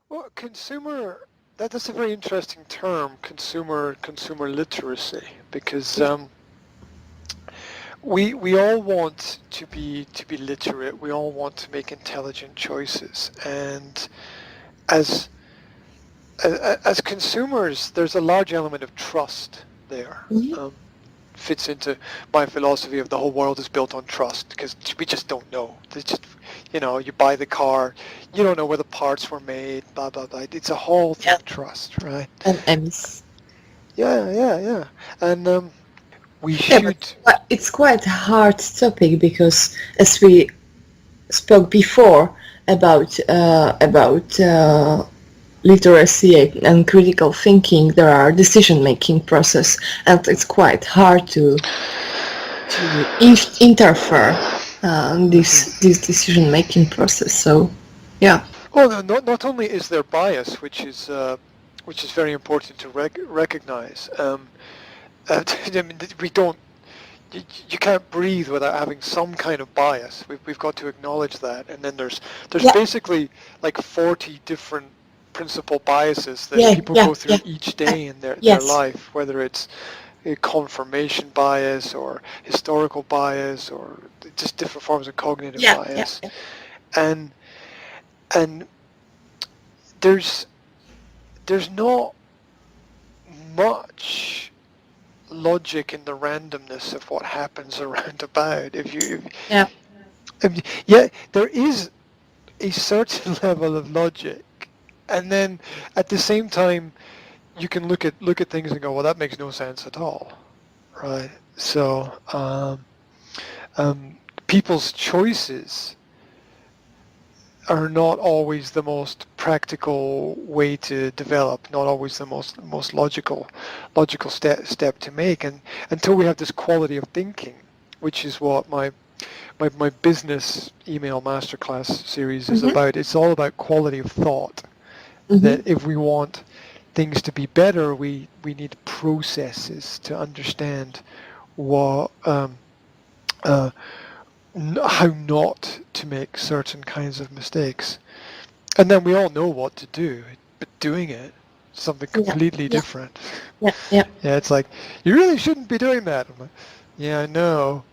Well, that's a very interesting term, consumer literacy, because we all want to be literate. We all want to make intelligent choices, and as as consumers, there's a large element of trust there. Mhm. Fits into my philosophy of the whole world is built on trust because we just don't know. It's just, you buy the car, you don't know where the parts were made, blah, blah, blah. It's a whole thing Yeah, of trust, right? and M's. Yeah, yeah, yeah. And we Yeah, but should, it's quite a hard topic because, as we spoke before about literacy and critical thinking, there are decision-making process, and it's quite hard to interfere this decision-making process. So, yeah. well, no, not only is there bias, which is very important to recognize. I mean, we don't you can't breathe without having some kind of bias. We've got to acknowledge that. And then there's Yeah, basically like 40 different principal biases that yeah, people yeah, go yeah. through each Uh, day in their yes. life, whether it's a confirmation bias or historical bias or just different forms of cognitive Yeah, yeah, bias. yeah. And and there's there's not much logic in the randomness of what happens around about. Yeah. Yeah, there is a certain level of logic, and then at the same time, you can look at things and go, well, that makes no sense at all, right? So, people's choices are not always the most practical way to develop, not always the most logical step to make, and until we have this quality of thinking, which is what my business email masterclass series is Mm-hmm. about. It's all about quality of thought. Mm-hmm. That if we want things to be better, we need processes to understand what uh, how not to make certain kinds of mistakes. And then we all know what to do, but doing it something Yeah, completely yeah, different. yeah, yeah. Yeah, it's like you really shouldn't be doing that. I'm like, yeah, I know.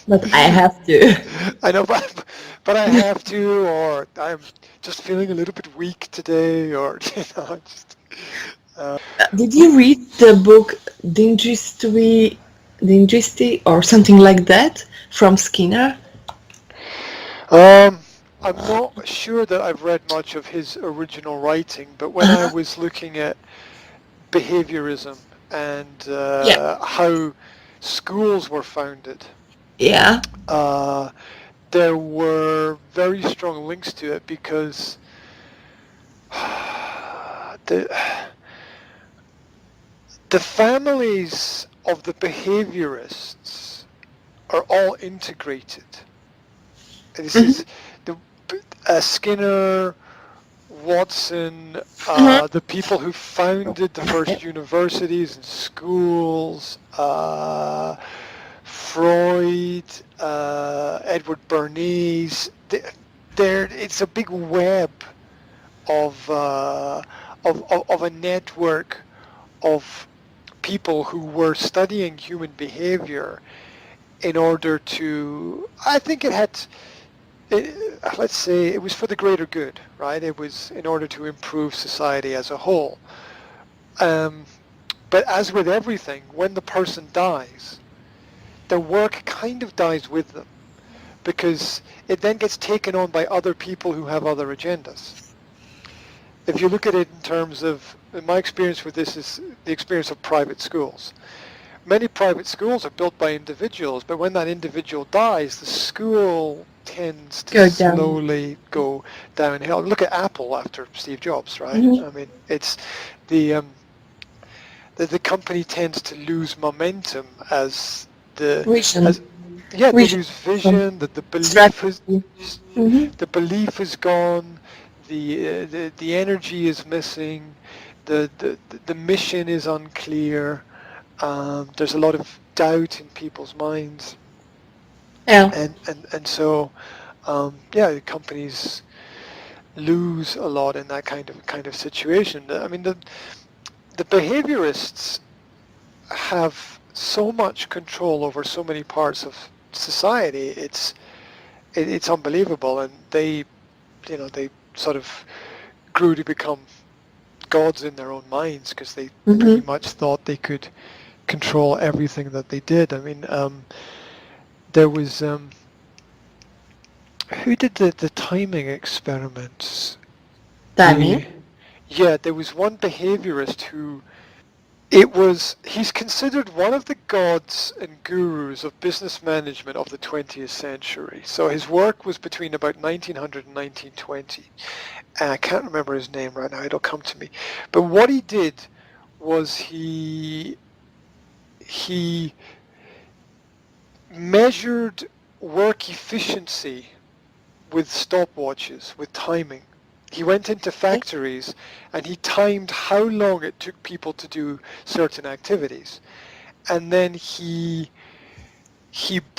But I have to. I know, but I have to, or I'm just feeling a little bit weak today, or just. Did We, you read the book Dingistry or something like that from Skinner? um, I'm not sure that I've read much of his original writing, but when I Uh, was looking at behaviorism and yeah, how schools were founded, yeah. uh, there were very strong links to it because the the families of the behaviorists are all integrated. This Mm-hmm. is the Skinner, Watson, Mm-hmm. the people who founded the Yeah. first universities and schools, Freud, Edward Bernays. It's a big web of, of a network of people who were studying human behavior in order to, I think let's say it was for the greater good, right? It was in order to improve society as a whole. Um, but as with everything, when the person dies, their work kind of dies with them because it then gets taken on by other people who have other agendas. If you look at it in terms of, my experience with this is the experience of private schools. Many private schools are built by individuals, but when that individual dies, the school tends to Go down. slowly go downhill. Look at Apple after Steve Jobs, right? Mm-hmm. I mean, it's the the company tends to lose momentum as the Vision. as yeah, they Vision. lose vision, that Strategy. Mm-hmm. the belief is gone, the energy is missing, the mission is unclear. There's a lot of doubt in people's minds, Yeah. and so yeah, companies lose a lot in that kind of situation. I mean, the behaviorists have so much control over so many parts of society. It's unbelievable, and they sort of grew to become gods in their own minds because they pretty much thought they could control everything that they did. I mean, there was who did the timing experiments? Timing? Yeah, there was one behaviorist who he's considered one of the gods and gurus of business management of the 20th century. So his work was between about 1900 and 1920. And I can't remember his name right now, it'll come to me. But what he did was he measured work efficiency with stopwatches, with timing. He went into factories and he timed how long it took people to do certain activities. And then he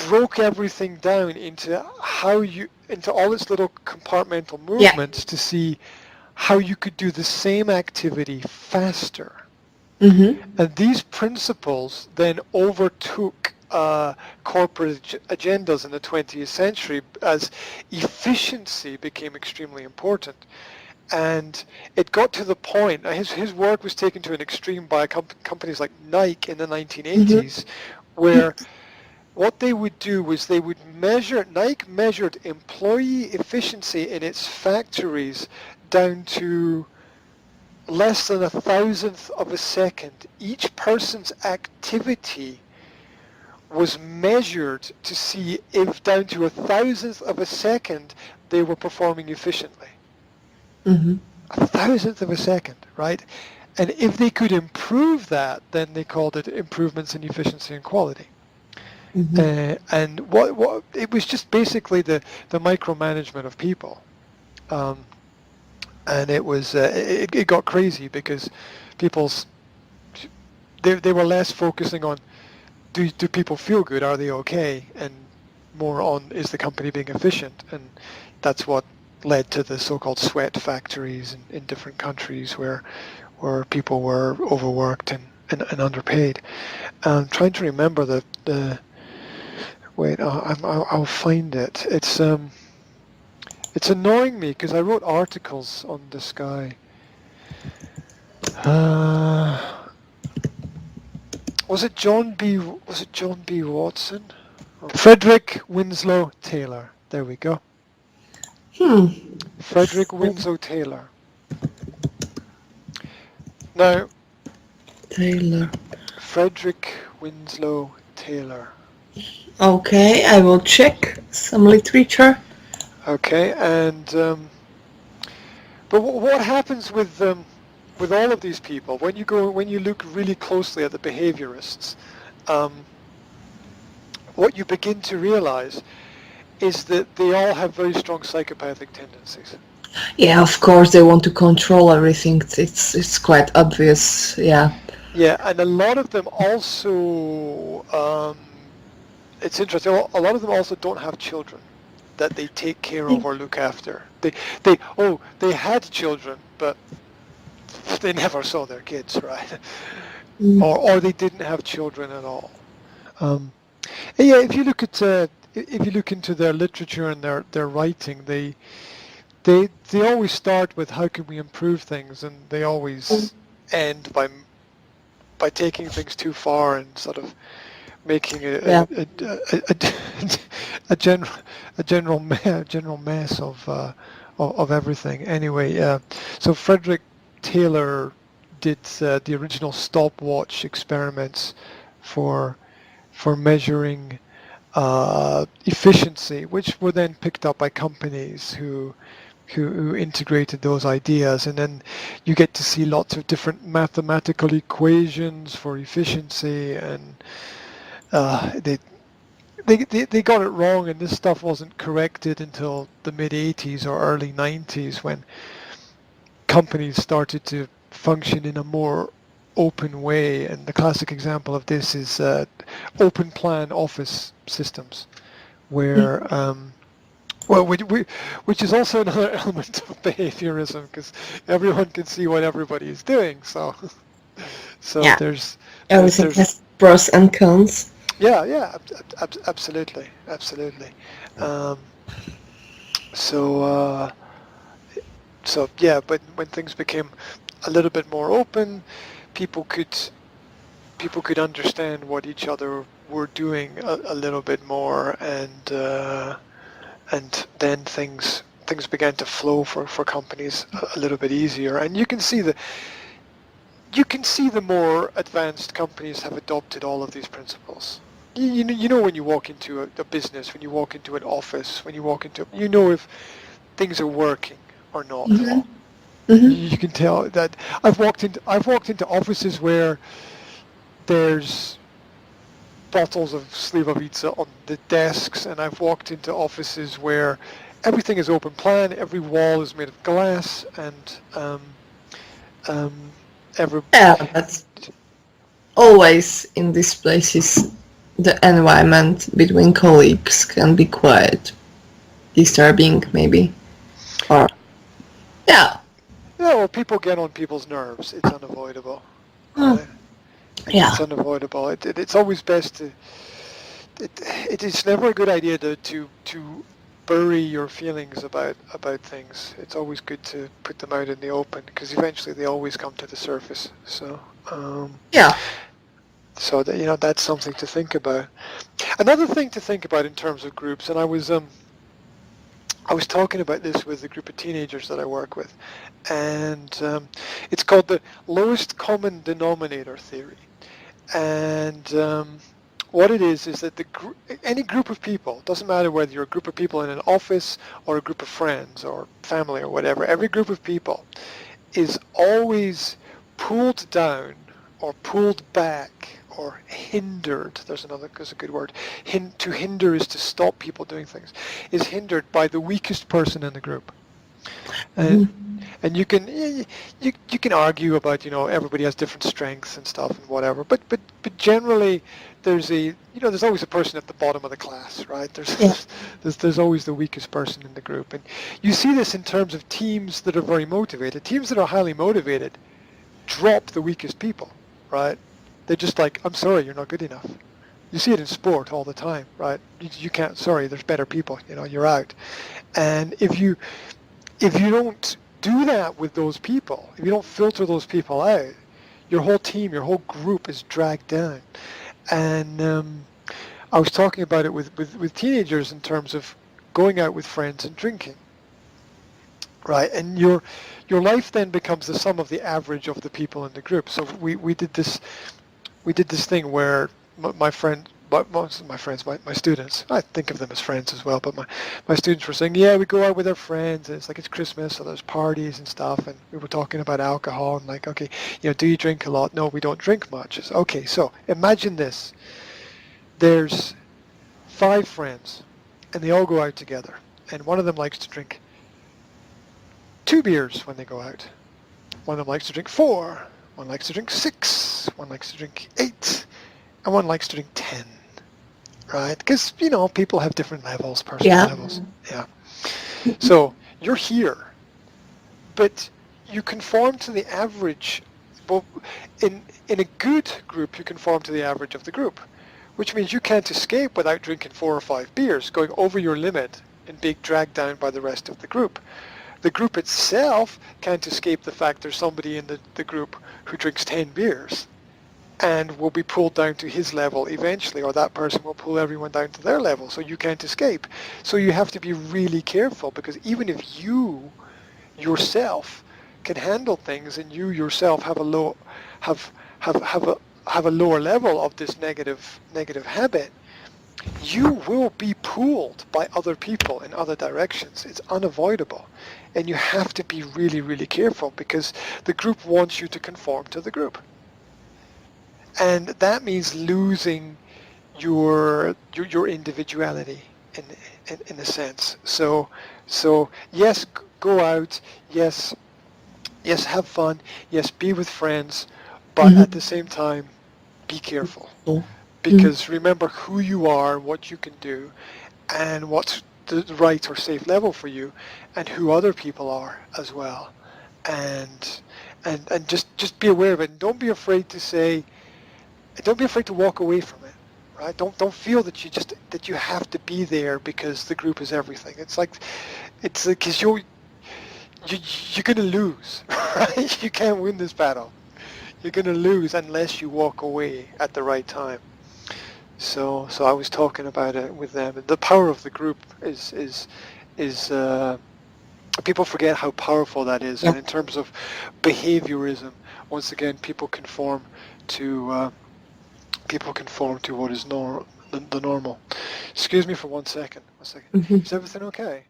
broke everything down into all its little compartmental movements to see how you could do the same activity faster. And these principles then overtook corporate agendas in the 20th century as efficiency became extremely important. And it got to the point, his work was taken to an extreme by companies like Nike in the 1980s, where what they would do was Nike measured employee efficiency in its factories down to less than 1,000th of a second. Each person's activity was measured to see if down to 1,000th of a second they were performing efficiently. 1,000th of a second, right? And if they could improve that, then they called it improvements in efficiency and quality. And what it was just basically the micromanagement of people. And it was it got crazy because they were less focusing on do people feel good, are they okay, and more on is the company being efficient, and that's what led to the so-called sweat factories in different countries where people were overworked and underpaid. I'm trying to remember the wait, I'll find it. It's annoying me because I wrote articles on this guy. Was it John B. Watson? Frederick Winslow Taylor. There we go. Frederick Winslow Taylor. Now, Frederick Winslow Taylor. Okay, I will check some literature. Okay, and but what happens with all of these people when you look really closely at the behaviorists? What you begin to realize is that they all have very strong psychopathic tendencies. Yeah, of course they want to control everything. It's quite obvious. Yeah. Yeah, and a lot of them also, it's interesting. A lot of them also don't have children that they take care of or look after. They had children, but they never saw their kids, right? Or they didn't have children at all. Yeah, if you look into their literature and their writing, they always start with how can we improve things, and they always end by taking things too far and sort of making a general mess of everything. Anyway, so Frederick Taylor did the original stopwatch experiments for measuring efficiency, which were then picked up by companies who integrated those ideas, and then you get to see lots of different mathematical equations for efficiency, and they got it wrong, and this stuff wasn't corrected until the mid-80s or early 90s when companies started to function in a more open way, and the classic example of this is open plan office systems, where Well, which is also another element of behaviorism, because everyone can see what everybody is doing. So, so Yeah, there's everything there's has pros and cons. yeah, absolutely, absolutely. Um, so so yeah, but when things became a little bit more open, people could people could understand what each other were doing a little bit more, and then things began to flow for companies a little bit easier. And you can see the more advanced companies have adopted all of these principles. You know when you walk into a business, when you walk into an office, when you walk into, if things are working or not. Hmm. Hmm. You can tell that I've walked into offices where there's bottles of Slivovica on the desks, and I've walked into offices where everything is open plan, every wall is made of glass, and um, every Yeah, but always in these places, the environment between colleagues can be quite disturbing, maybe. Or, yeah. yeah, well, people get on people's nerves. It's unavoidable, Mm. right? It's Yeah. unavoidable. It's always best to. It's never a good idea to bury your feelings about things. It's always good to put them out in the open, because eventually they always come to the surface. So Yeah. so that that's something to think about. Another thing to think about in terms of groups, and I was talking about this with a group of teenagers that I work with, and it's called the lowest common denominator theory. And what it is that any group of people, doesn't matter whether you're a group of people in an office or a group of friends or family or whatever, every group of people is always pulled down or pulled back or hindered. There's a good word. To hinder is to stop people doing things. Is hindered by the weakest person in the group. And Mhm. and you can argue about everybody has different strengths and stuff and whatever, but generally there's always a person at the bottom of the class, right? Yeah. There's always the weakest person in the group, and you see this in terms of teams that are very motivated. Teams that are highly motivated drop the weakest people, right? They're just like, I'm sorry, you're not good enough. You see it in sport all the time, right? You can't. Sorry, there's better people. You're out. And if you don't do that with those people, if you don't filter those people out, your whole team, your whole group is dragged down. And I was talking about it with teenagers in terms of going out with friends and drinking, right? And your life then becomes the sum of the average of the people in the group. So we did this thing where my friend, most of my friends, my students, I think of them as friends as well, but my students were saying, yeah, we go out with our friends, and it's Christmas, so there's parties and stuff, and we were talking about alcohol, and like, okay, do you drink a lot? No, we don't drink much. It's, okay, so imagine this. There's 5 friends, and they all go out together, and one of them likes to drink 2 beers when they go out. One of them likes to drink 4. One likes to drink 6. One likes to drink 8. And one likes to drink 10. Right? Because, people have different levels, personal Yeah. levels. Yeah. So you're here, but you conform to the average. Well, in a good group, you conform to the average of the group, which means you can't escape without drinking 4 or 5 beers, going over your limit and being dragged down by the rest of the group. The group itself can't escape the fact there's somebody in the group who drinks 10 beers and will be pulled down to his level eventually, or that person will pull everyone down to their level, so you can't escape. So you have to be really careful, because even if you yourself can handle things and you yourself have a low have a lower level of this negative habit, you will be pulled by other people in other directions. It's unavoidable. And you have to be really, really careful, because the group wants you to conform to the group. And that means losing your individuality in a sense. So yes, go out, yes, have fun, yes, be with friends, but at the Mm-hmm. same time, be careful. Mm. Because remember who you are, what you can do, and what's the right or safe level for you, and who other people are as well, and just be aware of it. And don't be afraid to say, don't be afraid to walk away from it, right? Don't feel that you have to be there because the group is everything. It's because you're gonna lose, right? You can't win this battle. You're gonna lose unless you walk away at the right time. So I was talking about it with them. And the power of the group is people forget how powerful that is. Yeah. And in terms of behaviorism, once again, people conform to what is the normal. Excuse me for 1 second. 1 second. Mhm. Is everything okay?